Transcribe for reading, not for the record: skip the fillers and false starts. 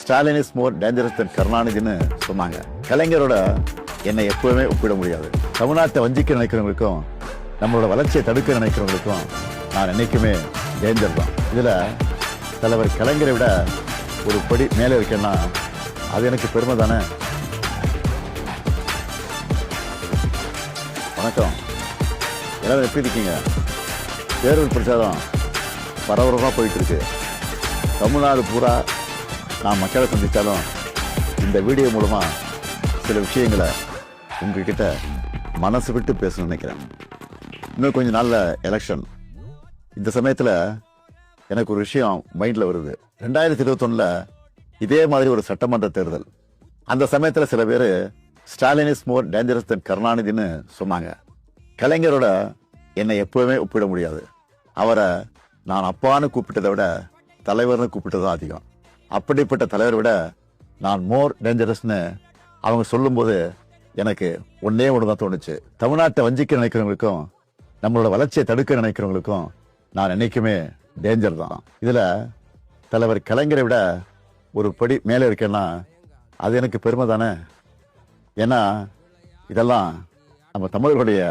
Stalin is more dangerous தென் கருணாநிதினு சொன்னாங்க. கலைஞரோட என்னை எப்பவுமே ஒப்பிட முடியாது. தமிழ்நாட்டை வஞ்சிக்க நினைக்கிறவங்களுக்கும் நம்மளோட வளர்ச்சியை தடுக்க நினைக்கிறவங்களுக்கும் நான் என்னைக்குமே டேஞ்சர் தான். இதுல தலைவர் கலைஞரை விட ஒரு படி மேலே இருக்கேன்னா அது எனக்கு பெருமை தானே. வணக்கம், எல்லாரும் எப்படி இருக்கீங்க? தேர்தல் பிரச்சாரம் பரபரப்பாக போயிட்டு இருக்கு. தமிழ்நாடு பூரா நான் மக்களை சந்தித்தாலும் இந்த வீடியோ மூலமா சில விஷயங்களை உங்ககிட்ட மனசு விட்டு பேசணும்னு நினைக்கிறேன். இன்னும் கொஞ்சம் நாள்ல எலெக்ஷன். இந்த சமயத்தில் எனக்கு ஒரு விஷயம் மைண்டில் வருது. 2021 இதே மாதிரி ஒரு சட்டமன்ற தேர்தல். அந்த சமயத்தில் சில பேர் ஸ்டாலின் இஸ் மோர் டேஞ்சரஸ் தென் கருணாநிதினு சொன்னாங்க. கலைஞரோட என்னை எப்பவுமே ஒப்பிட முடியாது. அவரை நான் அப்பான்னு கூப்பிட்டதை விட தலைவர்னு கூப்பிட்டதான் அதிகம். அப்படிப்பட்ட தலைவரை விட நான் மோர் டேஞ்சரஸ்னு அவங்க சொல்லும்போது எனக்கு ஒன்னே ஒன்று தான் தோணுச்சு. தமிழ்நாட்டை வஞ்சிக்க நினைக்கிறவங்களுக்கும் நம்மளோட வளர்ச்சியை தடுக்க நினைக்கிறவங்களுக்கும் நான் என்னைக்குமே டேஞ்சர் தான். இதுல தலைவர் கலைஞரை விட ஒரு படி மேலே இருக்கேன்னா அது எனக்கு பெருமை தானே. ஏன்னா இதெல்லாம் நம்ம தமிழர்களுடைய